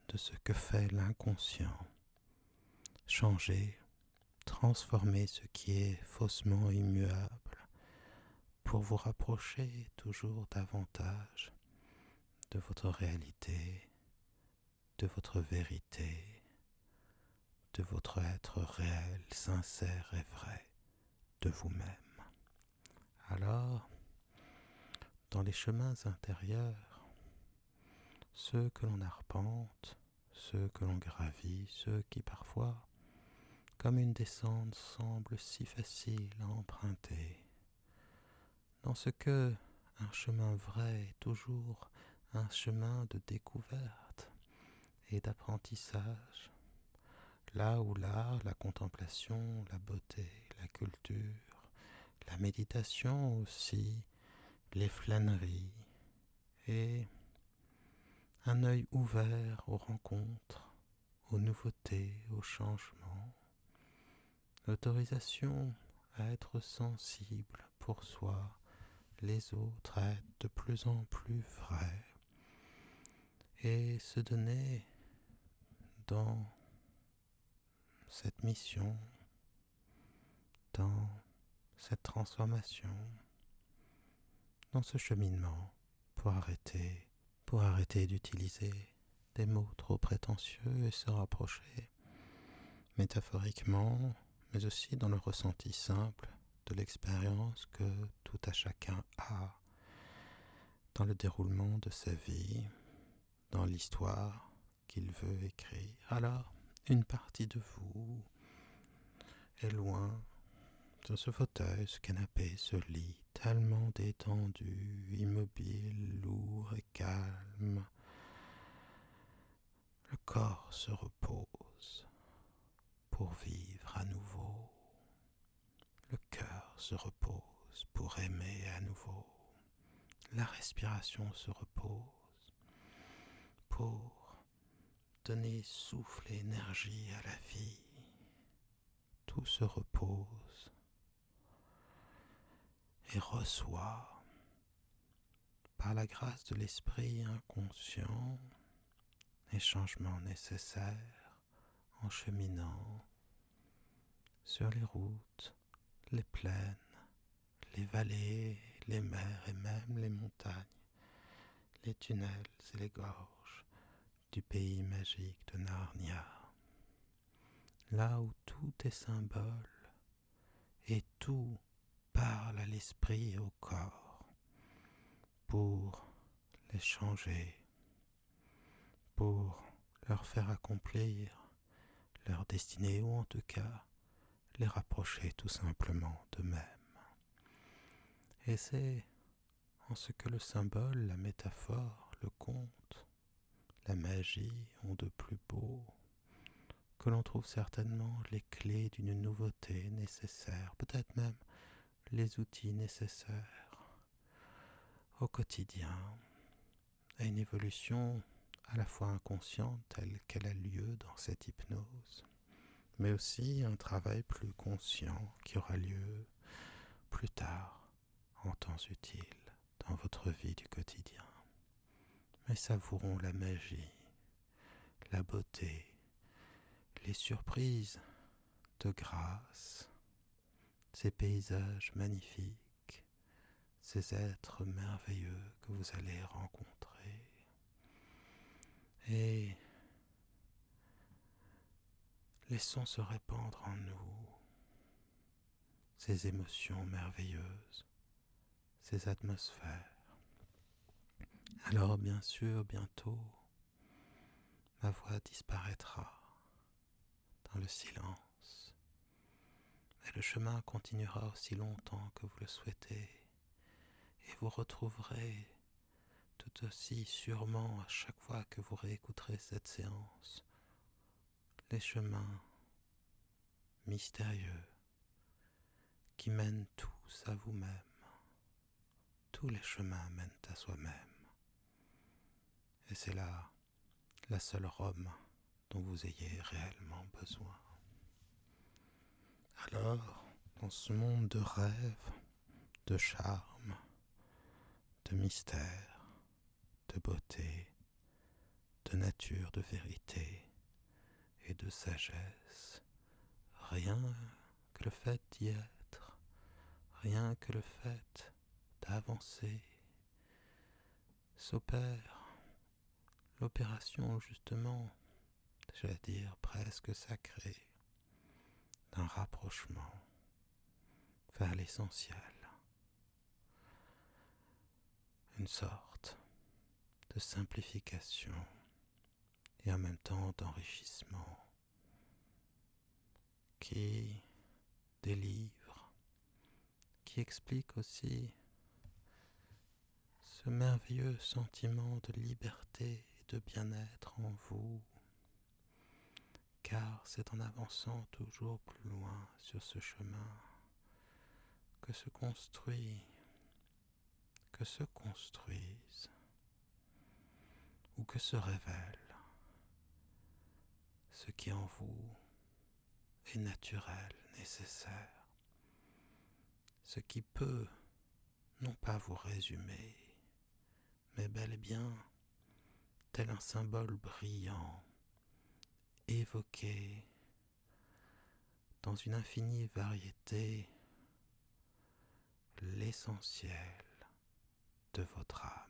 de ce que fait l'inconscient. Changer, transformer ce qui est faussement immuable pour vous rapprocher toujours davantage de votre réalité, de votre vérité, de votre être réel, sincère et vrai de vous-même. Alors, dans les chemins intérieurs, ceux que l'on arpente, ceux que l'on gravit, ceux qui parfois, comme une descente, semblent si faciles à emprunter, dans ce que un chemin vrai est toujours un chemin de découverte et d'apprentissage, là où l'art, la contemplation, la beauté, la culture, la méditation aussi, les flâneries et un œil ouvert aux rencontres, aux nouveautés, aux changements, l'autorisation à être sensible pour soi, les autres être de plus en plus vrais et se donner dans cette mission, dans cette transformation, dans ce cheminement pour arrêter d'utiliser des mots trop prétentieux et se rapprocher métaphoriquement, mais aussi dans le ressenti simple de l'expérience que tout à chacun a dans le déroulement de sa vie, dans l'histoire qu'il veut écrire. Alors, une partie de vous est loin sur ce fauteuil, ce canapé, ce lit, tellement détendu, immobile, lourd et calme. Le corps se repose pour vivre à nouveau. Le cœur se repose pour aimer à nouveau. La respiration se repose pour donner souffle et énergie à la vie. Tout se repose et reçoit, par la grâce de l'esprit inconscient, les changements nécessaires en cheminant sur les routes, les plaines, les vallées, les mers et même les montagnes, les tunnels et les gorges du pays magique de Narnia, là où tout est symbole et tout parle à l'esprit et au corps pour les changer, pour leur faire accomplir leur destinée ou en tout cas les rapprocher tout simplement d'eux-mêmes. Et c'est en ce que le symbole, la métaphore, le conte, la magie ont de plus beau, que l'on trouve certainement les clés d'une nouveauté nécessaire, peut-être même les outils nécessaires au quotidien, à une évolution à la fois inconsciente telle qu'elle a lieu dans cette hypnose, mais aussi un travail plus conscient qui aura lieu plus tard, en temps utile, dans votre vie du quotidien. Mais savourons la magie, la beauté, les surprises de grâce, ces paysages magnifiques, ces êtres merveilleux que vous allez rencontrer. Et laissons se répandre en nous ces émotions merveilleuses, ces atmosphères. Alors bien sûr, bientôt, ma voix disparaîtra dans le silence, et le chemin continuera aussi longtemps que vous le souhaitez, et vous retrouverez tout aussi sûrement à chaque fois que vous réécouterez cette séance les chemins mystérieux qui mènent tous à vous-même. Tous les chemins mènent à soi-même. Et c'est là la seule Rome dont vous ayez réellement besoin. Alors, dans ce monde de rêves, de charme, de mystère, de beauté, de nature, de vérité et de sagesse, rien que le fait d'y être, rien que le fait d'avancer, s'opère l'opération justement, j'allais dire presque sacrée, d'un rapprochement vers l'essentiel, une sorte de simplification et en même temps d'enrichissement qui délivre, qui explique aussi ce merveilleux sentiment de liberté et de bien-être en vous, car c'est en avançant toujours plus loin sur ce chemin que se construisent ou que se révèle ce qui en vous est naturel, nécessaire, ce qui peut non pas vous résumer, mais bel et bien, tel un symbole brillant, évoquer dans une infinie variété l'essentiel de votre âme.